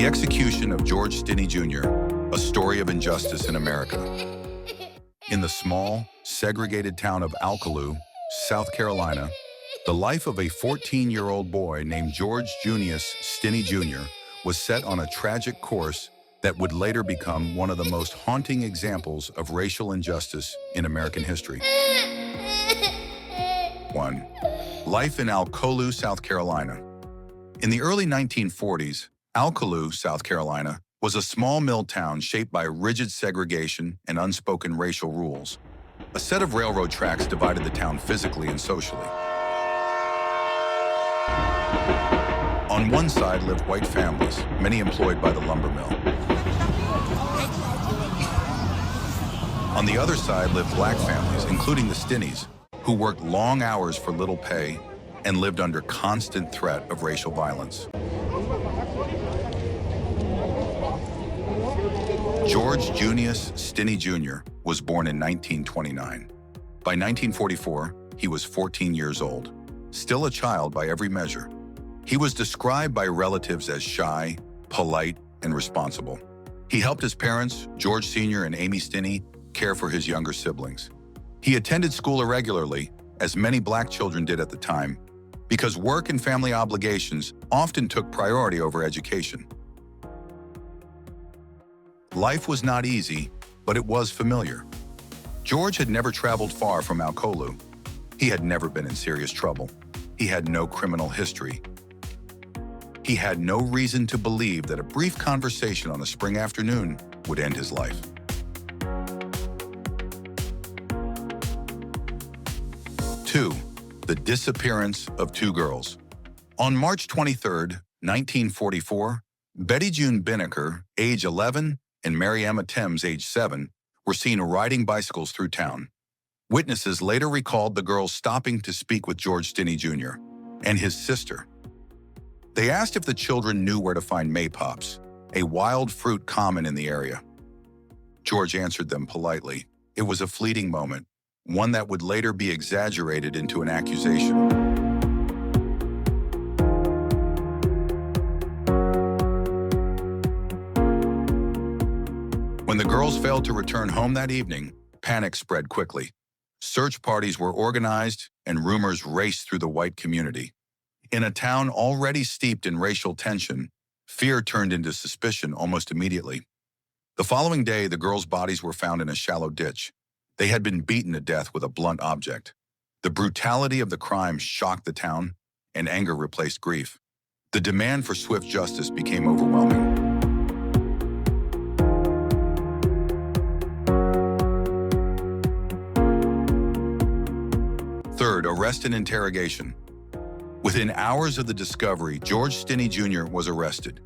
execution of George Stinney Jr., a story of injustice in America. In the small, segregated town of Alcolu, South Carolina, the life of a 14-year-old boy named George Junius Stinney Jr. was set on a tragic course that would later become one of the most haunting examples of racial injustice in American history. 1. Life in Alcolu, South Carolina. In the early 1940s, Alcolu, South Carolina, was a small mill town shaped by rigid segregation and unspoken racial rules. A set of railroad tracks divided the town physically and socially. On one side lived white families, many employed by the lumber mill. On the other side lived black families, including the Stinneys, who worked long hours for little pay and lived under constant threat of racial violence. George Junius Stinney Jr. was born in 1929. By 1944, he was 14 years old, still a child by every measure. He was described by relatives as shy, polite, and responsible. He helped his parents, George Sr. and Amy Stinney, care for his younger siblings. He attended school irregularly, as many black children did at the time, because work and family obligations often took priority over education. Life was not easy, but it was familiar. George had never traveled far from Alcolu. He had never been in serious trouble. He had no criminal history. He had no reason to believe that a brief conversation on a spring afternoon would end his life. 2. The disappearance of two girls. On March 23, 1944, Betty June Binnicker, age 11, and Mary Emma Thames, age 7, were seen riding bicycles through town. Witnesses later recalled the girls stopping to speak with George Stinney Jr. and his sister. They asked if the children knew where to find maypops, a wild fruit common in the area. George answered them politely. It was a fleeting moment, one that would later be exaggerated into an accusation. When the girls failed to return home that evening, panic spread quickly. Search parties were organized and rumors raced through the white community. In a town already steeped in racial tension, fear turned into suspicion almost immediately. The following day, the girls' bodies were found in a shallow ditch. They had been beaten to death with a blunt object. The brutality of the crime shocked the town, and anger replaced grief. The demand for swift justice became overwhelming. Third, arrest and interrogation. Within hours of the discovery, George Stinney Jr. was arrested.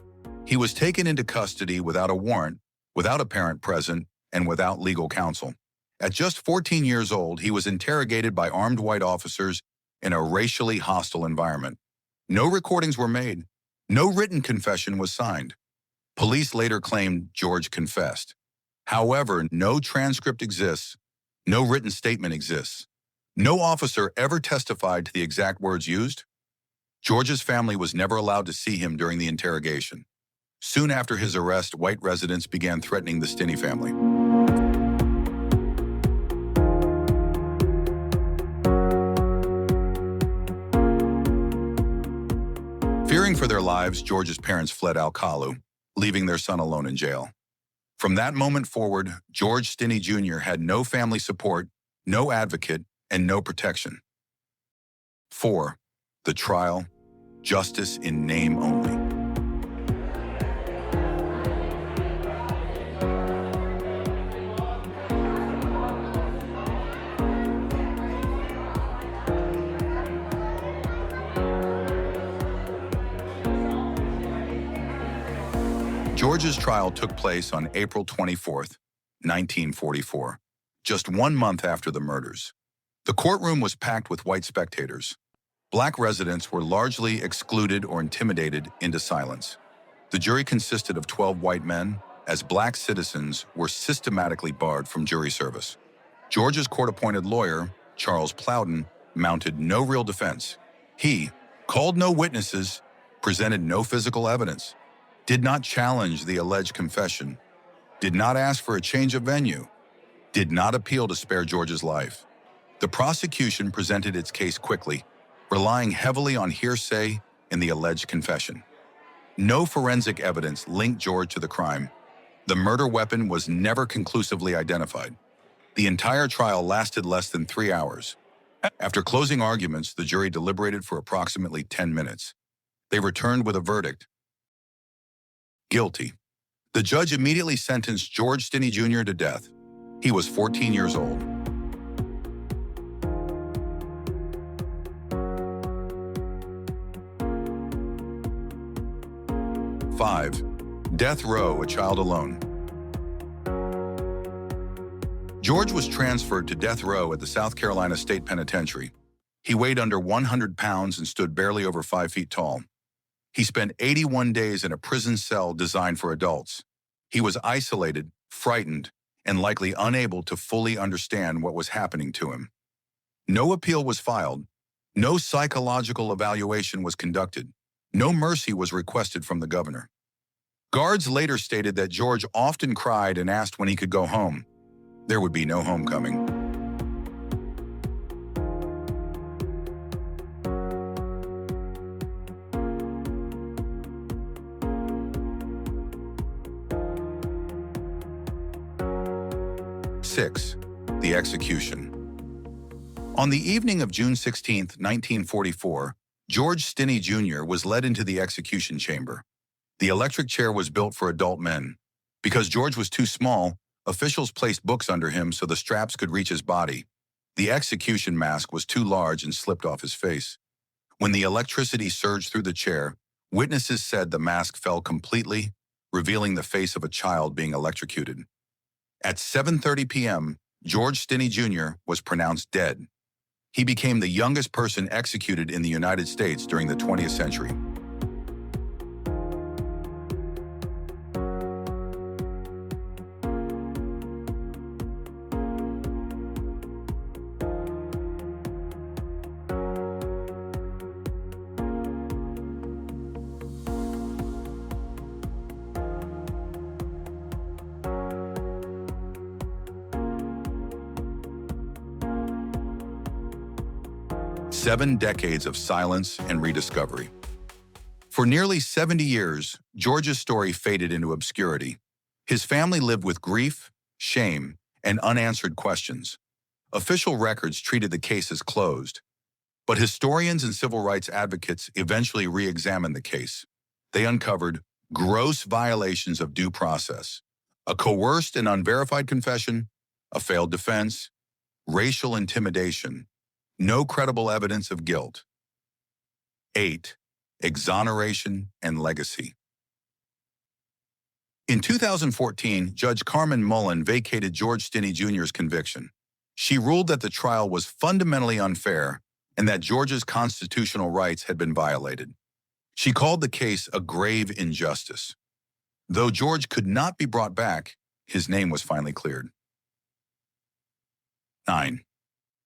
He was taken into custody without a warrant, without a parent present, and without legal counsel. At just 14 years old, he was interrogated by armed white officers in a racially hostile environment. No recordings were made. No written confession was signed. Police later claimed George confessed. However, no transcript exists. No written statement exists. No officer ever testified to the exact words used. George's family was never allowed to see him during the interrogation. Soon after his arrest, white residents began threatening the Stinney family. Fearing for their lives, George's parents fled Alcolu, leaving their son alone in jail. From that moment forward, George Stinney Jr. had no family support, no advocate, and no protection. 4. The trial, justice in name only. George's trial took place on April 24, 1944, just 1 month after the murders. The courtroom was packed with white spectators. Black residents were largely excluded or intimidated into silence. The jury consisted of 12 white men, as black citizens were systematically barred from jury service. George's court-appointed lawyer, Charles Plowden, mounted no real defense. He called no witnesses, presented no physical evidence. did not challenge the alleged confession, did not ask for a change of venue, did not appeal to spare George's life. The prosecution presented its case quickly, relying heavily on hearsay and the alleged confession. No forensic evidence linked George to the crime. The murder weapon was never conclusively identified. The entire trial lasted less than 3 hours. After closing arguments, the jury deliberated for approximately 10 minutes. They returned with a verdict: guilty. The judge immediately sentenced George Stinney Jr. to death. He was 14 years old. 5. Death row, a child alone. George was transferred to death row at the South Carolina State Penitentiary. He weighed under 100 pounds and stood barely over 5 feet tall. He spent 81 days in a prison cell designed for adults. He was isolated, frightened, and likely unable to fully understand what was happening to him. No appeal was filed. No psychological evaluation was conducted. No mercy was requested from the governor. Guards later stated that George often cried and asked when he could go home. There would be no homecoming. Six, the execution. On the evening of June 16, 1944, George Stinney Jr. was led into the execution chamber. The electric chair was built for adult men. Because George was too small, officials placed books under him so the straps could reach his body. The execution mask was too large and slipped off his face. When the electricity surged through the chair, witnesses said the mask fell completely, revealing the face of a child being electrocuted. At 7:30 p.m., George Stinney Jr. was pronounced dead. He became the youngest person executed in the United States during the 20th century. Seven decades of silence and rediscovery. For nearly 70 years, George's story faded into obscurity. His family lived with grief, shame, and unanswered questions. Official records treated the case as closed, but historians and civil rights advocates eventually re-examined the case. They uncovered gross violations of due process, a coerced and unverified confession, a failed defense, racial intimidation, no credible evidence of guilt. 8. Exoneration and legacy. In 2014, Judge Carmen Mullen vacated George Stinney Jr.'s conviction. She ruled that the trial was fundamentally unfair and that George's constitutional rights had been violated. She called the case a grave injustice. Though George could not be brought back, his name was finally cleared. 9.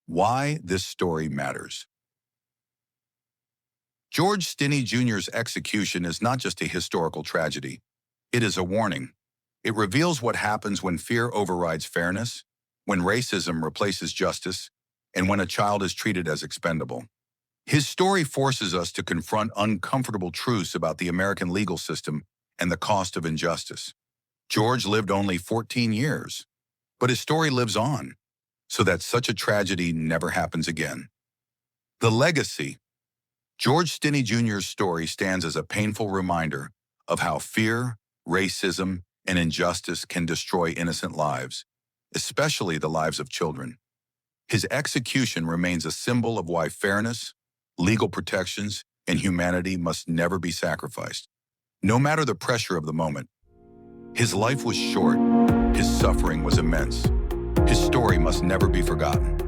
Why this story matters. George Stinney Jr.'s execution is not just a historical tragedy. It is a warning. It reveals what happens when fear overrides fairness, when racism replaces justice, and when a child is treated as expendable. His story forces us to confront uncomfortable truths about the American legal system and the cost of injustice. George lived only 14 years, but his story lives on, so that such a tragedy never happens again. The legacy. George Stinney Jr.'s story stands as a painful reminder of how fear, racism, and injustice can destroy innocent lives, especially the lives of children. His execution remains a symbol of why fairness, legal protections, and humanity must never be sacrificed, no matter the pressure of the moment. His life was short. His suffering was immense. His story must never be forgotten.